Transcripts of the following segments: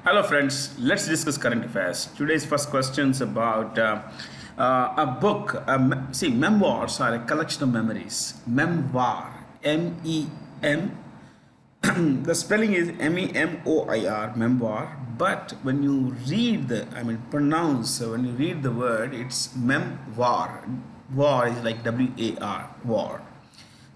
Hello friends, let's discuss current affairs. Today's first question is about a book. Memoirs are a collection of memories. Memoir, M-E-M. The spelling is M-E-M-O-I-R, memoir. But when you read when you read the word, it's memoir. War is like W-A-R, war.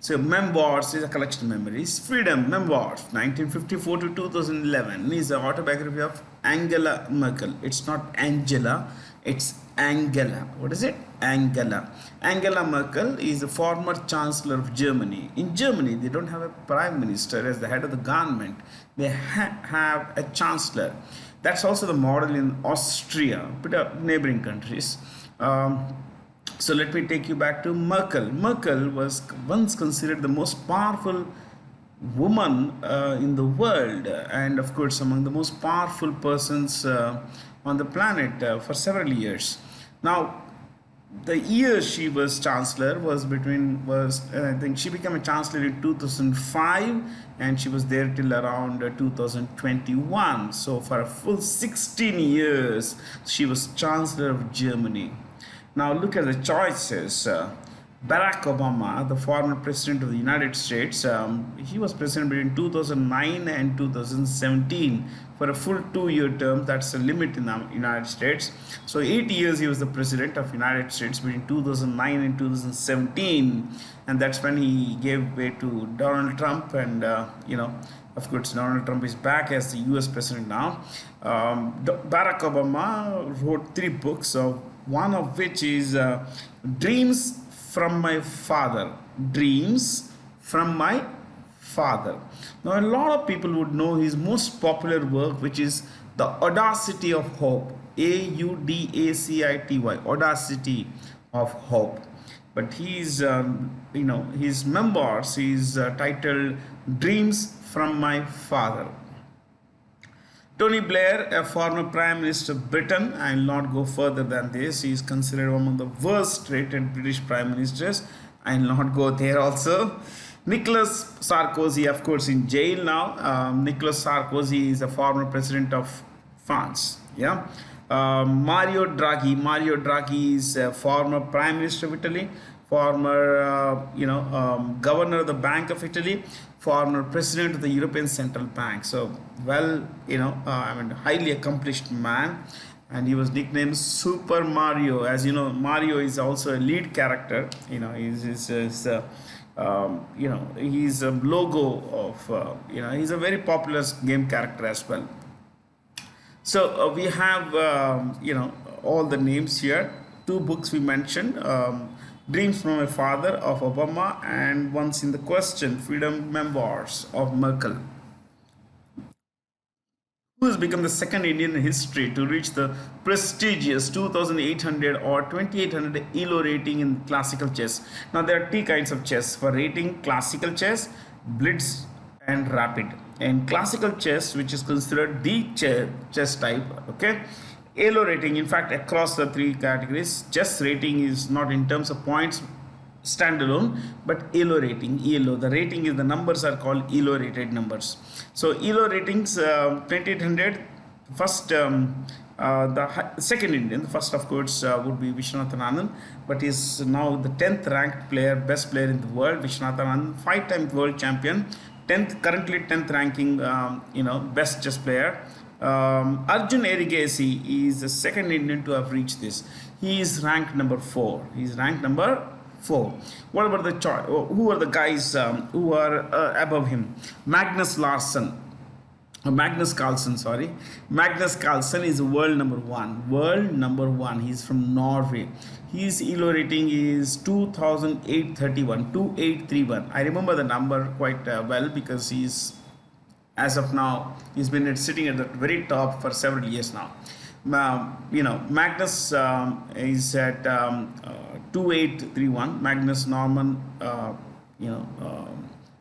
So memoirs is a collection of memories. Freedom, memoirs, 1954 to 2011 is the autobiography of Angela Merkel. It's not Angela, it's Angela. What is it? Angela. Angela Merkel is the former chancellor of Germany. In Germany, they don't have a prime minister as the head of the government. They have a chancellor. That's also the model in Austria, but neighboring countries. So let me take you back to Merkel. Merkel was once considered the most powerful woman in the world, and of course among the most powerful persons on the planet for several years. Now, the year she was chancellor I think she became a chancellor in 2005, and she was there till around 2021. So for a full 16 years, she was chancellor of Germany. Now look at the choices. Barack Obama, the former president of the United States, he was president between 2009 and 2017 for a full 2-year term. That's the limit in the United States. So 8 years he was the president of the United States between 2009 and 2017, and that's when he gave way to Donald Trump. And of course, Donald Trump is back as the US president now. Barack Obama wrote 3 books, one of which is Dreams from My Father. Dreams from My Father. Now, a lot of people would know his most popular work, which is The Audacity of Hope. Audacity, Audacity of Hope. But his memoirs is titled Dreams from My Father. Tony Blair, a former Prime Minister of Britain, I will not go further than this. He is considered one of the worst rated British Prime Ministers. I will not go there also. Nicolas Sarkozy, of course, in jail now. Nicolas Sarkozy is a former president of France. Yeah. Mario Draghi is a former Prime Minister of Italy, former governor of the Bank of Italy, former president of the European Central Bank. So highly accomplished man, and he was nicknamed Super Mario. As you know, Mario is also a lead character. He's a logo of he's a very popular game character as well. So we have all the names here. 2 books we mentioned. Dreams from My Father of Obama, and once in the question, Freedom Memoirs of Merkel. Who has become the second Indian in history to reach the prestigious 2800 or 2800 ELO rating in classical chess? Now, there are 2 kinds of chess for rating: classical chess, blitz, and rapid. And classical chess, which is considered the chess type, okay? ELO rating, in fact, across the 3 categories, chess rating is not in terms of points standalone, but ELO rating. ELO, the rating is, the numbers are called ELO rated numbers. So ELO ratings, 2800, first, the second Indian, the first of course would be Viswanathan Anand, but is now the 10th ranked player, best player in the world. Viswanathan Anand, 5-time world champion, currently 10th ranking, best chess player. Arjun Erigesi is the second Indian to have reached this. He is ranked number 4. He is ranked number 4. What about the choice? Who are the guys who are above him? Magnus Carlsen, sorry. Magnus Carlsen is world number 1. World number 1. He's from Norway. His ELO rating is 2831. I remember the number quite well because he's, as of now, he's been sitting at the very top for several years now. Magnus is at 2831. Magnus Norman,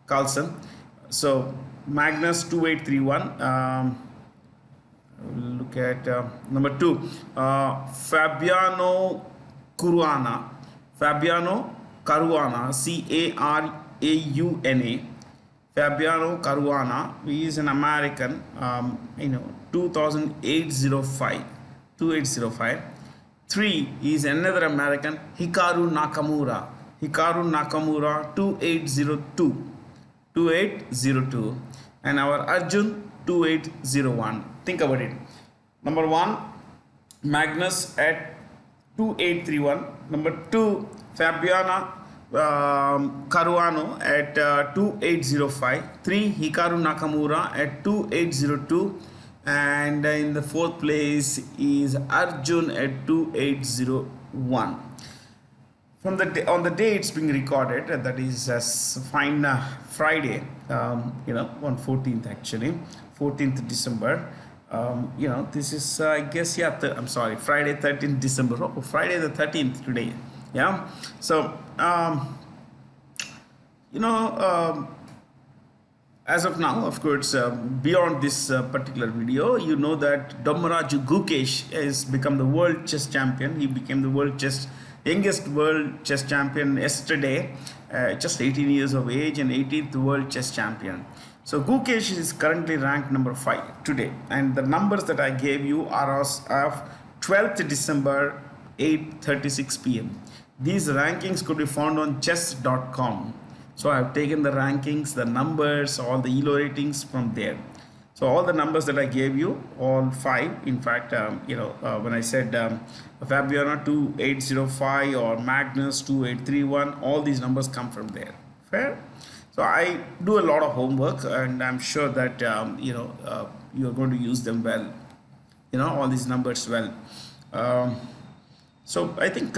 Carlsen. So Magnus 2831. Look at number 2. Fabiano Caruana, Caruana, Carauna. Fabiano Caruana. He is an American. 2805. 2805. 3 is another American, Hikaru Nakamura. Hikaru Nakamura 2802. 2802. And our Arjun 2801. Think about it. Number 1, Magnus at 2831. Number 2, Fabiana Caruano at 2805. 3, Hikaru Nakamura at 2802. And in the 4th place is Arjun at 2801. From the on the day it's being recorded, that is fine Friday, on 14th actually, 14th December. This is I guess I'm sorry, Friday 13th December. Oh, Friday the 13th today. Yeah. So as of now, of course, beyond this particular video, you know that Dommaraju Gukesh has become the world chess champion. He became the youngest world chess champion yesterday, just 18 years of age, and 18th world chess champion. So Gukesh is currently ranked number 5 today, and the numbers that I gave you are of 12th December, 8:36 p.m. These rankings could be found on chess.com. So I have taken the rankings, the numbers, all the ELO ratings from there. So all the numbers that I gave you, all 5, in fact, when I said Fabiana 2805 or Magnus 2831, all these numbers come from there. Fair? So I do a lot of homework, and I'm sure that, you're going to use them well, all these numbers well. So I think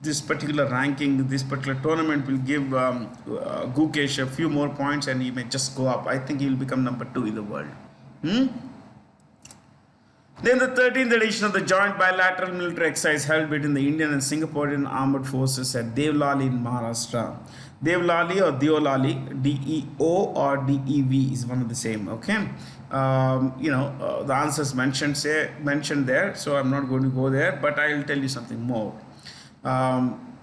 this particular ranking, this particular tournament will give Gukesh a few more points, and he may just go up. I think he will become number 2 in the world. Then the 13th edition of the joint bilateral military exercise held between the Indian and Singaporean armed forces at Devlali in Maharashtra. Devlali or Deolali, D-E-O or D-E-V is one of the same, okay? The answers mentioned there, so I'm not going to go there, but I will tell you something more.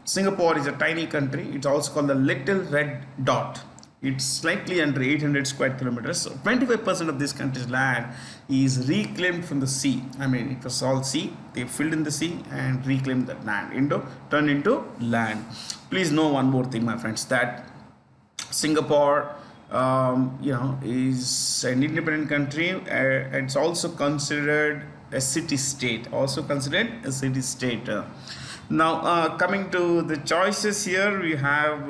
Singapore is a tiny country. It's also called the Little Red Dot. It's slightly under 800 square kilometers. So 25% of this country's land is reclaimed from the sea. I mean, it was all sea. They filled in the sea and reclaimed that land turned into land. Please know one more thing, my friends, that Singapore, is an independent country. It's also considered a city-state. Now, coming to the choices here, we have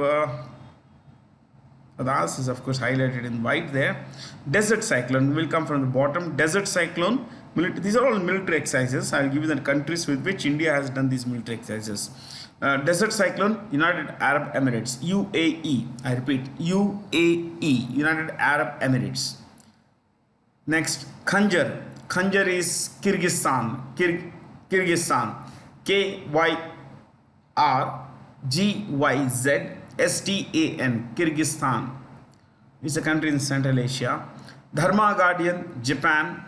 the answers, of course, highlighted in white there. Desert cyclone will come from the bottom. Desert cyclone. These are all military exercises. I'll give you the countries with which India has done these military exercises. Desert cyclone, United Arab Emirates, UAE. I repeat, UAE, United Arab Emirates. Next, Khanjar. Khanjar is Kyrgyzstan. Kyrgyzstan. Kyrgyzstan, Kyrgyzstan. It's a country in Central Asia. Dharma Guardian, Japan.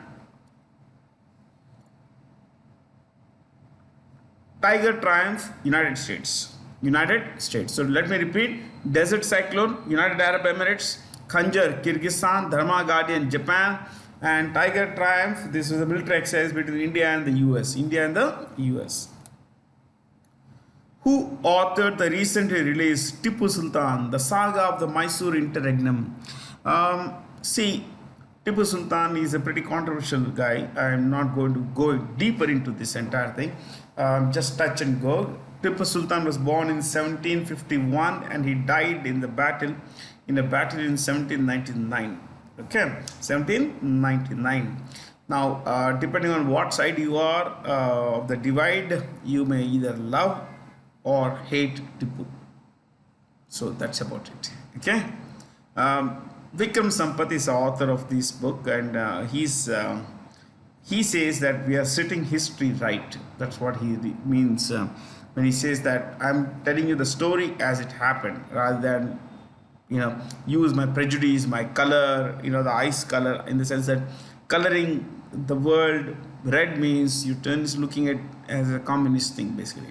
Tiger Triumph, United States. So let me repeat. Desert Cyclone, United Arab Emirates. Khanjar, Kyrgyzstan. Dharma Guardian, Japan. And Tiger Triumph, this is a military exercise between India and the US. Who authored the recently released Tipu Sultan, the saga of the Mysore interregnum? Tipu Sultan is a pretty controversial guy. I am not going to go deeper into this entire thing. Just touch and go. Tipu Sultan was born in 1751 and he died in a battle in 1799. Okay, 1799. Now, depending on what side you are of the divide, you may either love or hate Tipu. So that's about it. Okay. Vikram Sampath is the author of this book, and he says that we are setting history right. That's what he means when he says that I'm telling you the story as it happened, rather than use my prejudice, my color, the eyes color, in the sense that coloring the world red means you turn looking at as a communist thing, basically.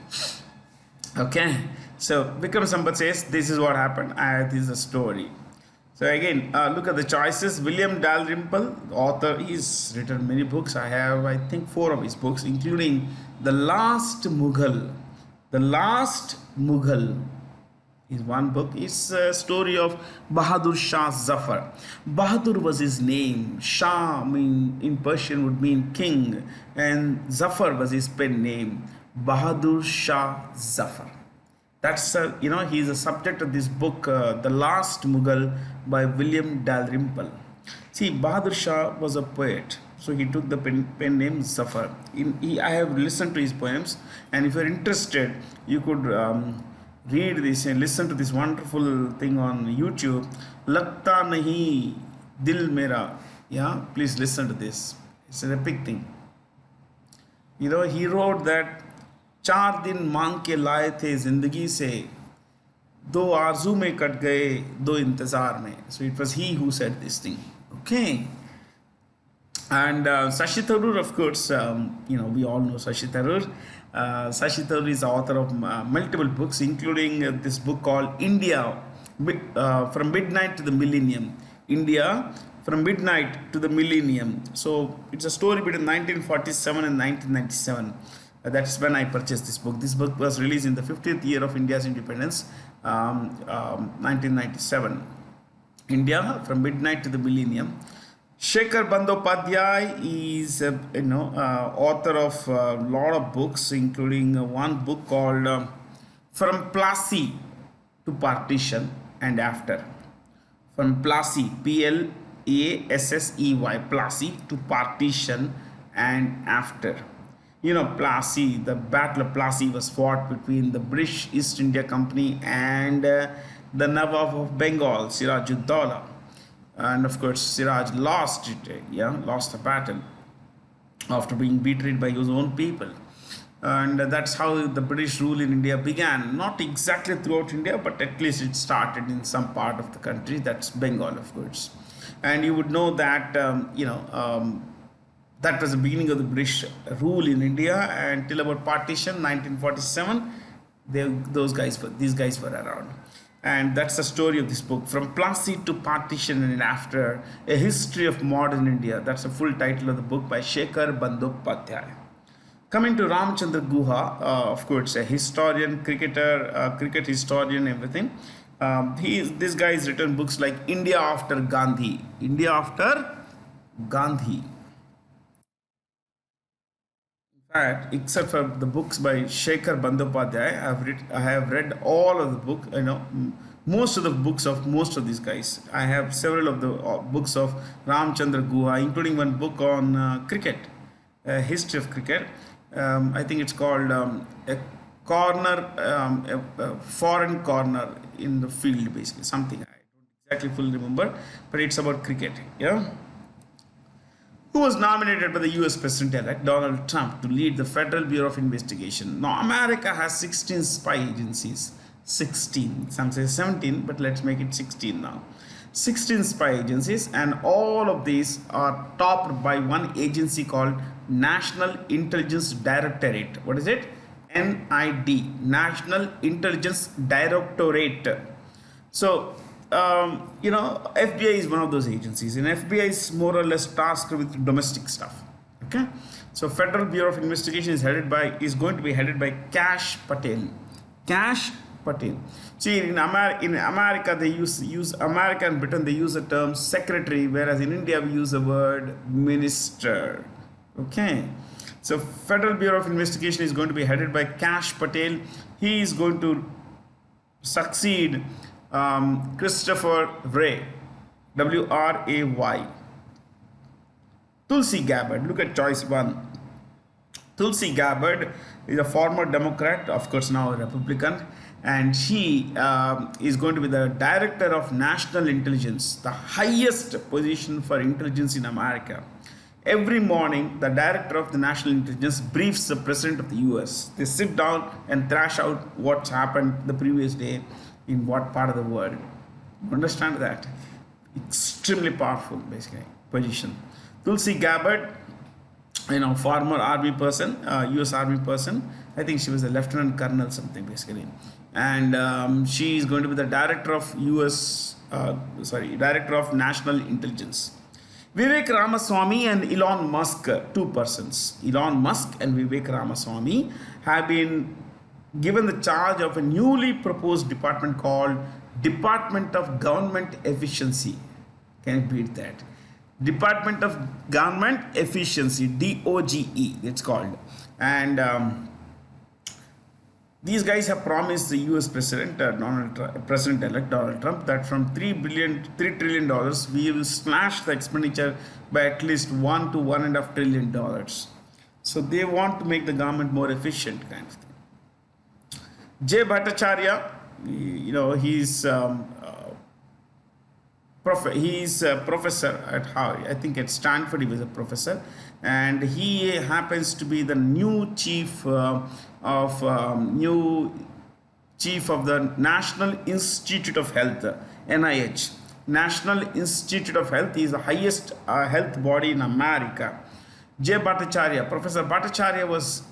Okay, so Vikram Sampath says this is what happened. This is the story. So again, look at the choices. William Dalrymple, author, he's written many books. I have, I think, four of his books, including The Last Mughal. The Last Mughal is one book. It's a story of Bahadur Shah Zafar. Bahadur was his name. Shah in Persian would mean king, and Zafar was his pen name. Bahadur Shah Zafar. That's he's a subject of this book, The Last Mughal by William Dalrymple. See, Bahadur Shah was a poet, so he took the pen name Zafar. I have listened to his poems, and if you're interested, you could read this and listen to this wonderful thing on YouTube. Lagta nahi dil mera. Yeah, please listen to this. It's an epic thing. He wrote that 4 दिन मांग के लाए थे जिंदगी से, 2 आरज़ू में cut गए 2 इंतज़ार में. So it was he who said this thing. Okay. And Shashi Tharoor, of course, we all know Shashi Tharoor. Shashi Tharoor is the author of multiple books, including this book called India from Midnight to the Millennium. India from Midnight to the Millennium. So it's a story between 1947 and 1997. That's when I purchased this book. This book was released in the 50th year of India's independence, 1997. India from Midnight to the Millennium. Shekhar Bandyopadhyay is author of a lot of books, including one book called From Plassey to Partition and After. From Plassey, Plassey, Plassey to Partition and After. Plassey, the Battle of Plassey was fought between the British East India Company and the Nawab of Bengal, Siraj-ud-Dawla. And of course, Siraj lost it, lost the battle after being betrayed by his own people. And that's how the British rule in India began. Not exactly throughout India, but at least it started in some part of the country. That's Bengal, of course. And you would know that, that was the beginning of the British rule in India until about partition, 1947. These guys were around. And that's the story of this book, From Plassey to Partition and After, A History of Modern India. That's the full title of the book by Shekhar Bandyopadhyay. Coming to Ramchandra Guha, of course, a historian, cricketer, cricket historian, everything. This guy has written books like India After Gandhi. India After Gandhi. Except for the books by Shekhar Bandyopadhyay, I have read all of the book. Most of the books of most of these guys. I have several of the books of Ramchandra Guha, including one book on cricket, history of cricket. I think it's called a foreign corner in the field, basically something. I don't exactly fully remember, but it's about cricket. Yeah. Who was nominated by the US President-elect Donald Trump to lead the Federal Bureau of Investigation. Now, America has 16 spy agencies. 16. Some say 17, but let's make it 16 now. 16 spy agencies, and all of these are topped by one agency called National Intelligence Directorate. What is it? NID. National Intelligence Directorate. So, FBI is one of those agencies, and FBI is more or less tasked with domestic stuff. Okay, so Federal Bureau of Investigation is going to be headed by Kash Patel. Kash Patel. See, in America they use America and Britain, they use the term secretary, whereas in India we use the word minister. Okay, so Federal Bureau of Investigation is going to be headed by Kash Patel. He is going to succeed Christopher Wray, W-R-A-Y. Tulsi Gabbard, look at choice 1. Tulsi Gabbard is a former Democrat, of course now a Republican, and she is going to be the Director of National Intelligence, the highest position for intelligence in America. Every morning, the Director of the National Intelligence briefs the President of the US. They sit down and thrash out what's happened the previous day in what part of the world. Understand that? Extremely powerful, basically, position. Tulsi Gabbard, former army person, US army person. I think she was a lieutenant colonel something, basically. and she is going to be the director of director of National Intelligence. Vivek Ramaswamy and Elon Musk, two persons. Elon Musk and Vivek Ramaswamy have been given the charge of a newly proposed department called Department of Government Efficiency. Can you beat that? Department of Government Efficiency, DOGE, it's called. And these guys have promised the US President, President-elect Donald Trump, that from $3 trillion, we will slash the expenditure by at least $1 to $1.5 trillion. So they want to make the government more efficient, kind of thing. Jay Bhattacharya, he's he's a professor at Harvard. I think at Stanford he was a professor, and he happens to be the new chief of the National Institute of Health, NIH. National Institute of Health is the highest health body in America. Jay Bhattacharya, Professor Bhattacharya was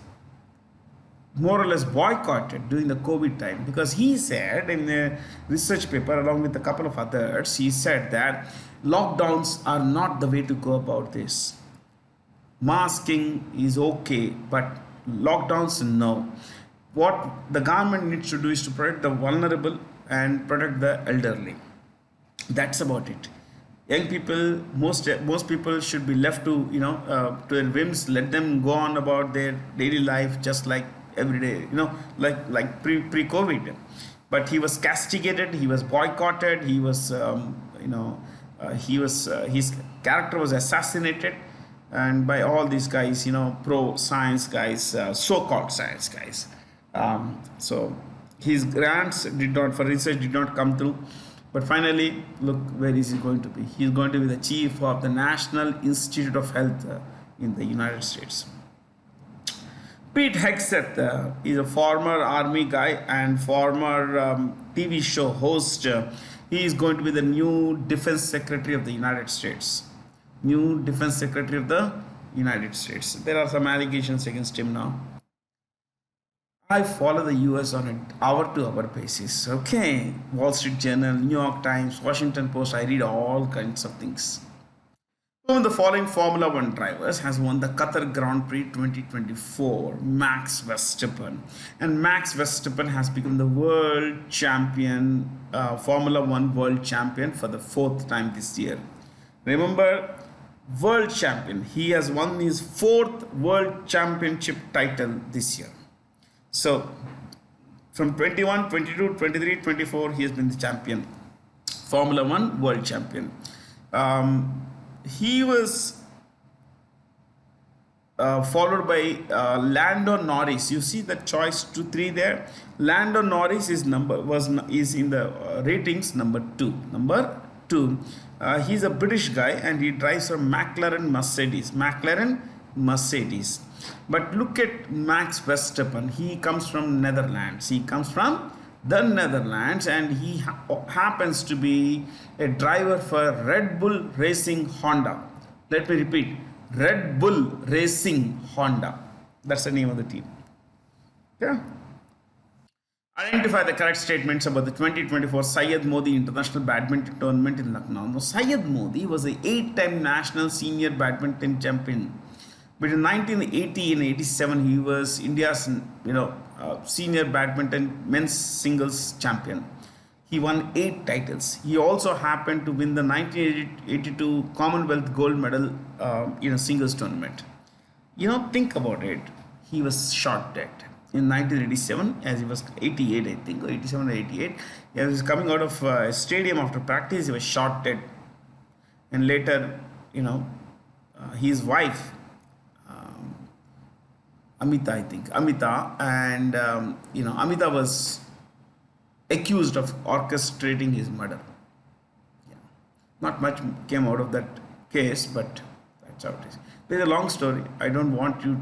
more or less boycotted during the COVID time, because he said in a research paper along with a couple of others, he said that lockdowns are not the way to go about this. Masking is okay, but lockdowns, no. What the government needs to do is to protect the vulnerable and protect the elderly. That's about it. Young people, most people should be left to to their whims. Let them go on about their daily life just like every day, like pre-COVID. But he was castigated, he was boycotted, he was his character was assassinated, and by all these guys, pro science guys, so-called science guys. So his grants for research did not come through. But finally, look, where is he going to be? He's going to be the chief of the National Institute of Health in the United States. Pete Hegseth is a former army guy and former TV show host. He is going to be the new Defense Secretary of the United States. New Defense Secretary of the United States. There are some allegations against him now. I follow the US on an hour-to-hour basis. Okay, Wall Street Journal, New York Times, Washington Post. I read all kinds of things. One of the following Formula One drivers has won the Qatar Grand Prix 2024, Max Verstappen. And Max Verstappen has become the world champion, Formula One world champion for the 4th time this year. Remember, world champion. He has won his 4th world championship title this year. So, from 21, 22, 23, 24, he has been the champion. Formula One world champion. He was followed by Lando Norris. You see the choice 2-3 there. Lando Norris is in the ratings number 2. Number 2. He's a British guy and he drives for McLaren Mercedes. But look at Max Verstappen. He comes from Netherlands. He comes from the Netherlands, and he happens to be a driver for Red Bull Racing Honda. Let me repeat, Red Bull Racing Honda. That's the name of the team. Yeah. Identify the correct statements about the 2024 Syed Modi International Badminton Tournament in Lucknow. Now, Syed Modi was an 8-time national senior badminton champion. Between 1980 and 87, he was India's, senior badminton men's singles champion. He won 8 titles. He also happened to win the 1982 Commonwealth gold medal in a singles tournament. Think about it. He was shot dead in 1987, as he was 88, I think, or 87 or 88. He was coming out of a stadium after practice. He was shot dead, and later, his wife, Amita, and Amita was accused of orchestrating his murder. Yeah. Not much came out of that case, but that's how it is. There's a long story. I don't want to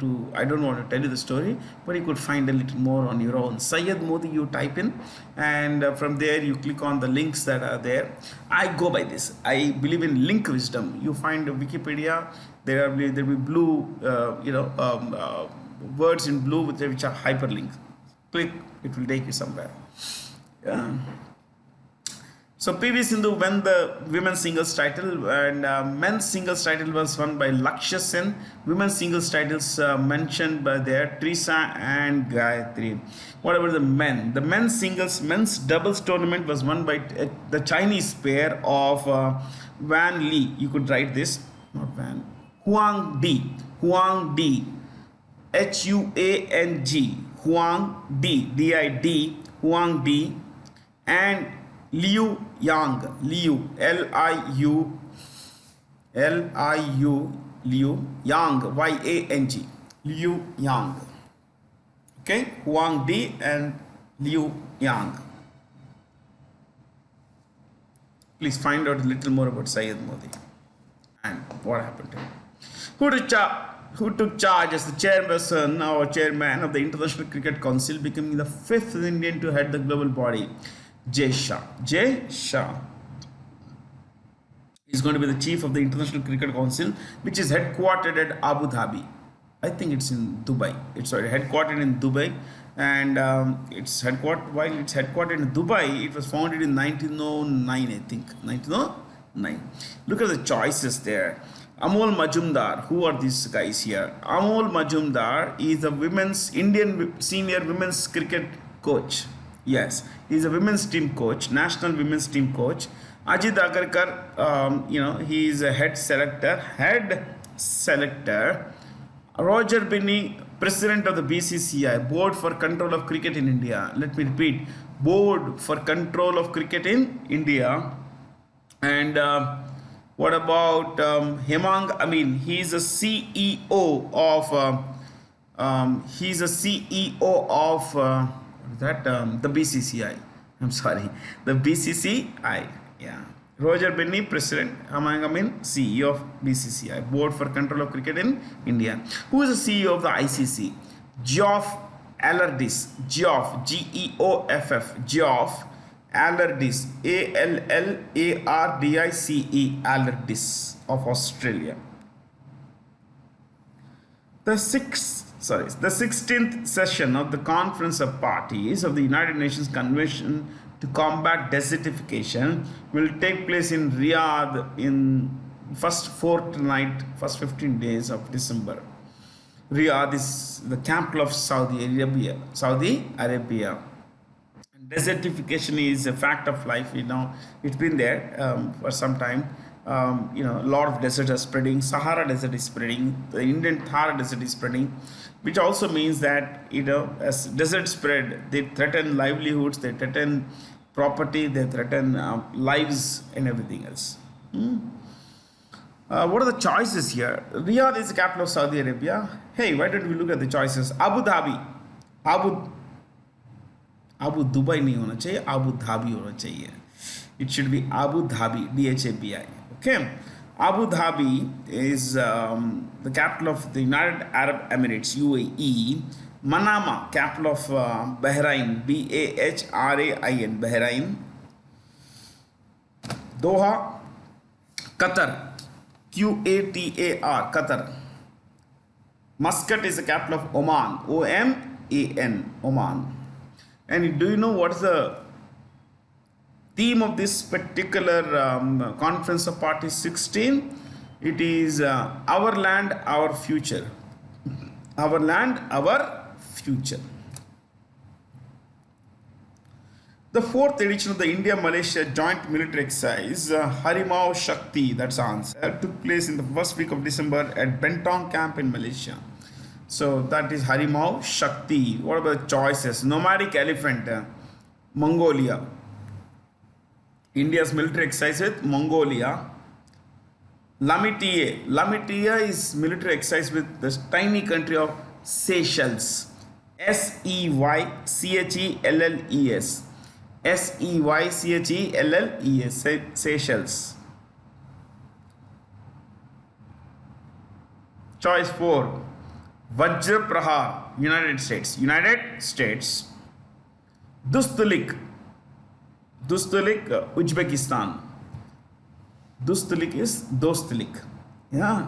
tell you the story, but you could find a little more on your own. Syed Modi, you type in, and from there you click on the links that are there. I go by this. I believe in link wisdom. You find Wikipedia. There will be blue, words in blue which are hyperlinks. Click, It will take you somewhere. Yeah. So PV Sindhu won the women's singles title, and men's singles title was won by Lakshya Sen. Women's singles titles mentioned by there Trisa and Gayatri. What about the men? The men's doubles tournament was won by the Chinese pair of Van Li. You could write this, not Van. Huang Di, Huang Di, Huang, Huang Di, Did, Huang Di, and Liu Yang, Liu Yang, Yang, Liu Yang. Okay, Huang Di and Liu Yang. Please find out a little more about Syed Modi and what happened to him. Who took charge as the chairperson or chairman of the International Cricket Council, becoming the 5th Indian to head the global body? Jay Shah. Jay Shah is going to be the chief of the International Cricket Council, which is headquartered at Abu Dhabi. I think it's in Dubai. It's headquartered in Dubai, and it's headquartered in Dubai. It was founded in 1909, I think. 1909. Look at the choices there. Amol Majumdar. Who are these guys here? Amol Majumdar is a Indian senior women's cricket coach. Yes, he's a women's team coach, national women's team coach. Ajit Agarkar, he is a head selector. Roger Binney, president of the BCCI, Board for Control of Cricket in India. Let me repeat, Board for Control of Cricket in India. And what about Hemang Amin? He's a CEO of. The BCCI. I'm sorry, the BCCI. Yeah. Roger Binney, President. Hemang Amin, CEO of BCCI, Board for Control of Cricket in India. Who is the CEO of the ICC? Geoff Allardyce. Geoff, Geoff. Geoff Allardyce, Allardice, Allardyce of Australia. The 16th session of the Conference of Parties of the United Nations Convention to Combat Desertification will take place in Riyadh in first 15 days of December. Riyadh is the capital of Saudi Arabia. Desertification is a fact of life. It's been there for some time. A lot of deserts are spreading. Sahara Desert is spreading. The Indian Thar Desert is spreading, which also means that as deserts spread, they threaten livelihoods, they threaten property, they threaten lives and everything else. What are the choices here? Riyadh is the capital of Saudi Arabia. Hey, why don't we look at the choices? Abu Dhabi. Abu Dubai नहीं होना चाहिए, Abu Dhabi होना चाहिए. It should be Abu Dhabi, Dhabi. Okay. Abu Dhabi is the capital of the United Arab Emirates, UAE. Manama, capital of Bahrain, Bahrain, Bahrain. Doha, Qatar, Qatar, Qatar. Muscat is the capital of Oman, Oman, Oman. And do you know what is the theme of this particular Conference of Parties 16? It is Our Land, Our Future. Our Land, Our Future. The 4th edition of the India-Malaysia Joint Military Exercise, Harimau Shakti, that's the answer, took place in the first week of December at Bentong Camp in Malaysia. So that is Harimau Shakti. What about the choices? Nomadic elephant, Mongolia. India's military exercise with Mongolia. Lamitie. Lamitie is military exercise with the tiny country of Seychelles. Seychelles. Seychelles. Seychelles. Choice 4. Vajra Prahar, United States. Dustulik, Uzbekistan. Dustulik is Dostulik. Yeah.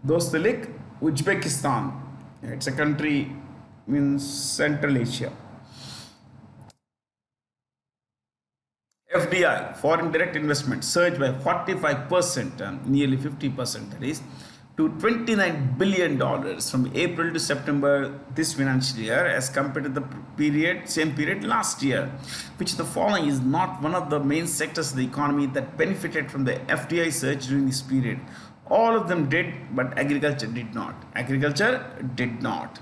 Dostulik, Uzbekistan. It's a country in Central Asia. FDI, foreign direct investment, surged by 45%, nearly 50%, that is, to $29 billion from April to September this financial year as compared to the same period last year, which the following is not one of the main sectors of the economy that benefited from the FDI surge during this period. All of them did, but agriculture did not. Agriculture did not.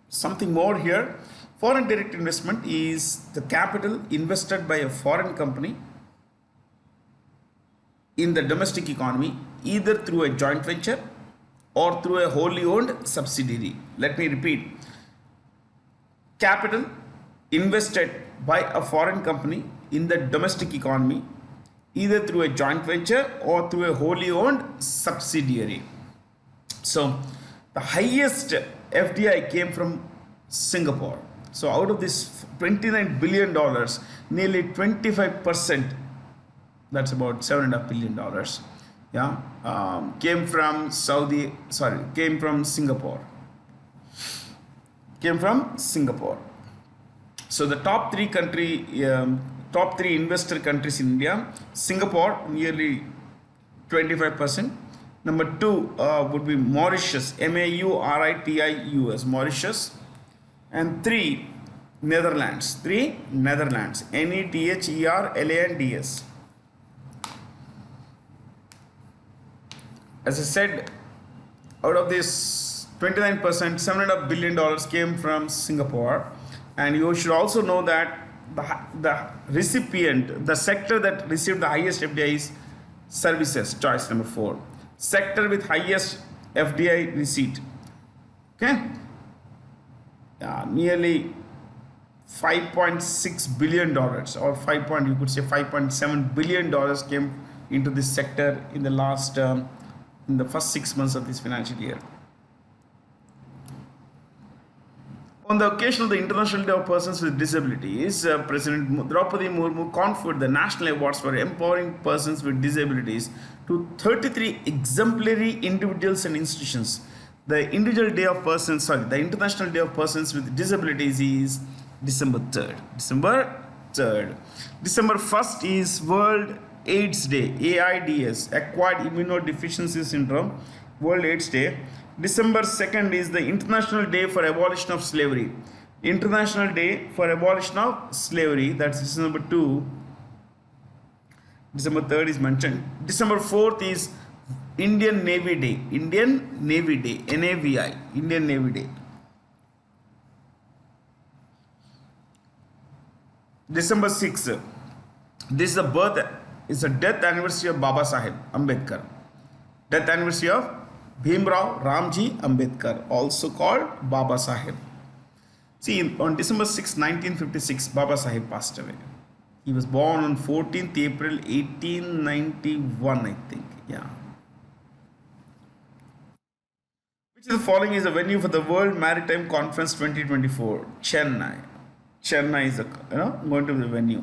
Something more here. Foreign direct investment is the capital invested by a foreign company in the domestic economy, either through a joint venture or through a wholly owned subsidiary. Let me repeat. Capital invested by a foreign company in the domestic economy, either through a joint venture or through a wholly owned subsidiary. So the highest FDI came from Singapore. So out of this $29 billion, nearly 25%, that's about $7.5 billion, came from Singapore. So the top three investor countries in India: Singapore, nearly 25%. Number 2 would be Mauritius, Mauritius, Mauritius. And 3, Netherlands. Netherlands. As I said, out of this 29%, $7.5 billion came from Singapore. And you should also know that the recipient, the sector that received the highest FDI is services, choice number 4. Sector with highest FDI receipt. Okay? Nearly $5.6 billion or you could say $5.7 billion came into this sector in the in the first 6 months of this financial year. On the occasion of the International Day of Persons with Disabilities, President Draupadi Murmu conferred the national awards for empowering persons with disabilities to 33 exemplary individuals and institutions. The International Day of Persons with Disabilities is December 3rd. December 1st is World AIDS Day, AIDS, Acquired Immunodeficiency Syndrome, World AIDS Day. December 2nd is the International Day for Abolition of Slavery. International Day for Abolition of Slavery, that's December 2. December 3rd is mentioned. December 4th is Indian Navy Day, NAVI, Indian Navy Day. December 6th, this is the death anniversary of Baba Saheb Ambedkar. Death anniversary of Bhimrao Ramji Ambedkar, also called Baba Saheb. See, on December 6, 1956, Baba Saheb passed away. He was born on 14th April 1891, I think. Which of the following is a venue for the World Maritime Conference 2024? Chennai. Chennai is going to be the venue.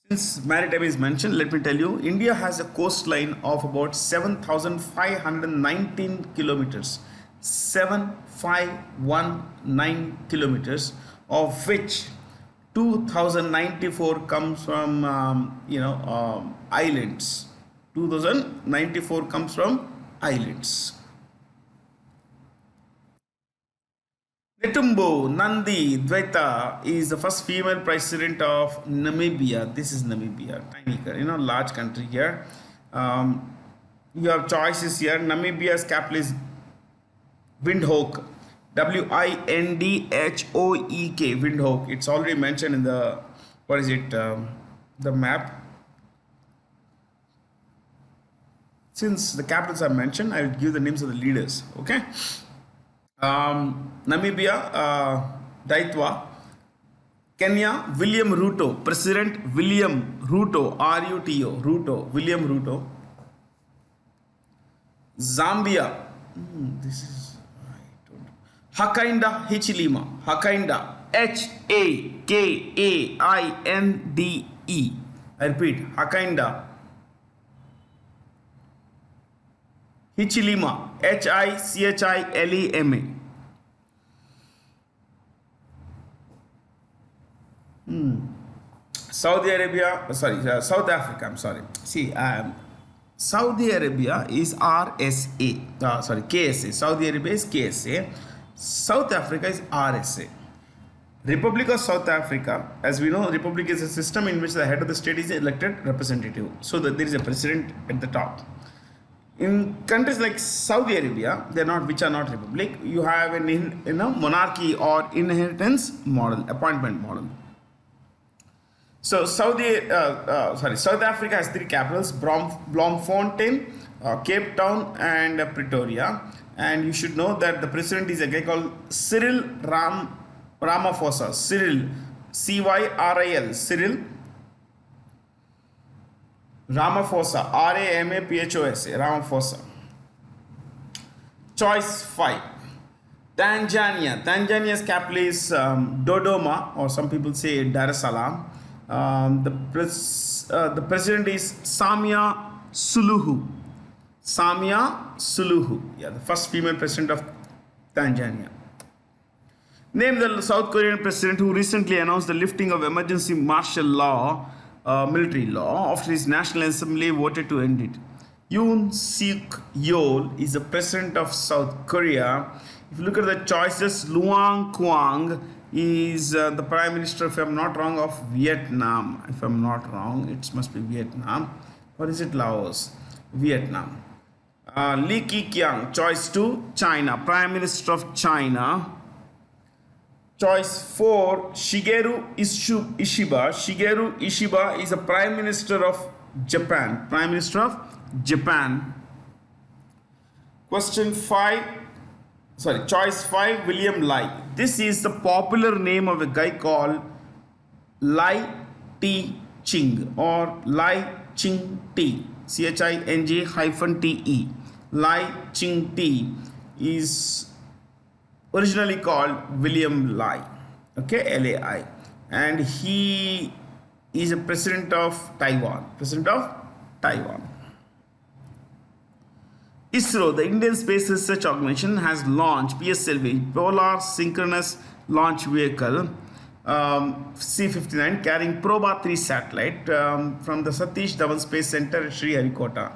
Since maritime is mentioned, let me tell you, India has a coastline of about 7,519 kilometers. 7,519 kilometers, of which 2,094 comes from islands. 2,094 comes from islands. Netumbo Nandi Dwaita is the first female president of Namibia. This is Namibia, tiny, large country here. You have choices here. Namibia's capital is Windhoek, Windhoek, Windhoek. It's already mentioned in the map. Since the capitals are mentioned, I will give the names of the leaders. Okay. Namibia, Daitwa. Kenya, William Ruto, President William Ruto, Ruto, William Ruto. Zambia, Hakainde Hichilema, Hakainde, Hakainde. I repeat, Hakainde Hichilema, Hichilema. Saudi Arabia, sorry, South Africa, I'm sorry. See, Saudi Arabia is RSA, sorry, KSA. Saudi Arabia is KSA. South Africa is RSA. Republic of South Africa, as we know, Republic is a system in which the head of the state is elected representative. So that there is a president at the top. In countries like Saudi Arabia, they are not, which are not republic, you have an monarchy or inheritance model, appointment model. So South Africa has three capitals: Bloemfontein, Cape Town, and Pretoria. And you should know that the president is a guy called Cyril Ramaphosa. Cyril, Cyril, Cyril Ramaphosa, Ramaphosa, Ramaphosa. Choice 5. Tanzania. Tanzania's capital is Dodoma, or some people say Dar es Salaam. The president is Samia Suluhu. Samia Suluhu. Yeah, the first female president of Tanzania. Name the South Korean president who recently announced the lifting of emergency martial law, military law, after his National Assembly voted to end it. Yoon Suk Yeol is the president of South Korea. If you look at the choices, Luang Quang is the prime minister, if I'm not wrong, of Vietnam. If I'm not wrong, it must be Vietnam. Or is it Laos? Vietnam. Li Keqiang, choice 2, China, prime minister of China. Choice 4, Shigeru Ishiba. Shigeru Ishiba is the prime minister of Japan. Prime minister of Japan. Question 5. Sorry, choice 5, William Lai. This is the popular name of a guy called Lai Te-ching or Lai Ching-te. Ching-te. Lai Ching-te is originally called William Lai. Okay, Lai. And he is a president of Taiwan. President of Taiwan. ISRO, the Indian Space Research Organization, has launched PSLV, Polar Synchronous Launch Vehicle, C-59, carrying Proba 3 satellite from the Satish Dhawan Space Center at Sriharikota.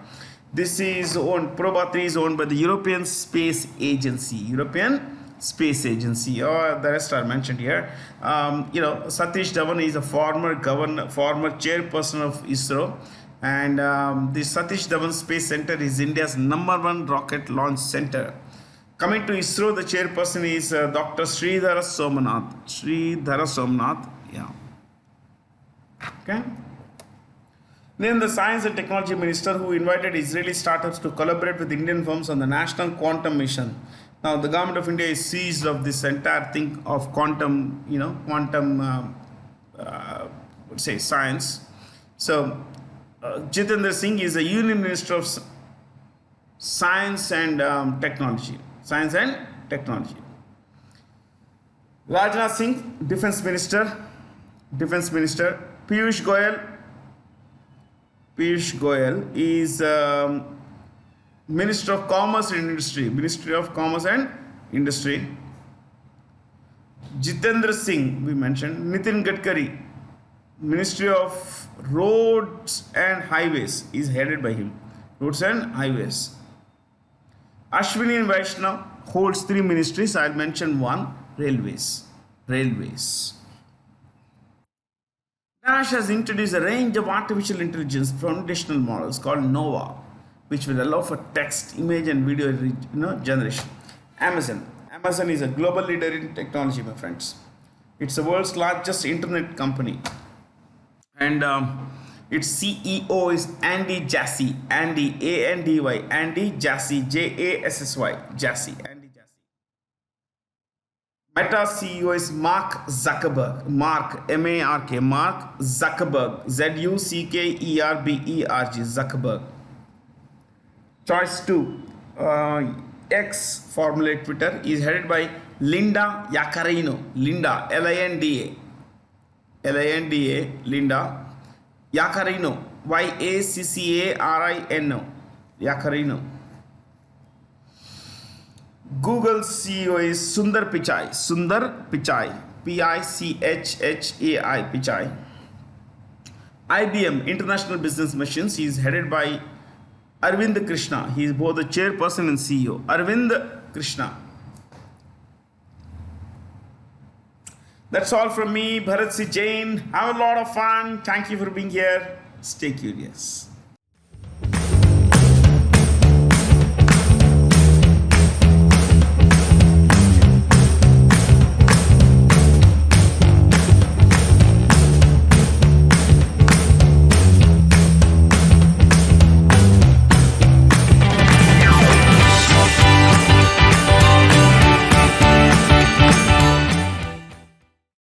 This is owned, Proba 3 is owned by the European Space Agency. European Space Agency, or the rest are mentioned here. Satish Dhawan is a former chairperson of ISRO. And the Satish Dhawan Space Center is India's #1 rocket launch center. Coming to ISRO, the chairperson is Dr. Sridhara Somnath. Yeah. Okay. Then the Science and Technology Minister, who invited Israeli startups to collaborate with Indian firms on the National Quantum Mission. Now, the government of India is seized of this entire thing of quantum, science. So, Jitendra Singh is the Union Minister of Science and Technology. Science and Technology. Rajnath Singh, Defense Minister. Piyush Goyal is Minister of Commerce and Industry. Ministry of Commerce and Industry. Jitendra Singh, we mentioned. Nitin Gadkari, Ministry of Roads and Highways, is headed by him. Roads and Highways. Ashwini Vaishnaw holds 3 ministries. I'll mention one: Railways. Dash has introduced a range of artificial intelligence foundational models called NOVA, which will allow for text, image, and video generation. Amazon is a global leader in technology, my friends. It's the world's largest internet company. And its CEO is Andy Jassy. Andy, A-N-D-Y. Andy Jassy, J-A-S-S-Y. Jassy. Andy Jassy. Meta CEO is Mark Zuckerberg. Mark, M-A-R-K. Mark Zuckerberg. Z-U-C-K-E-R-B-E-R-G. Zuckerberg. Choice 2. X, formerly Twitter, is headed by Linda Yaccarino. Linda, L-I-N-D-A. Linda Yaccarino, Yaccarino, Yaccarino. Google CEO is Sundar Pichai. Pichhai, Pichai. IBM International Business Machines. He is headed by Arvind Krishna. He is both the chairperson and CEO. Arvind Krishna. That's all from me, Bharat C. Jain. Have a lot of fun. Thank you for being here. Stay curious.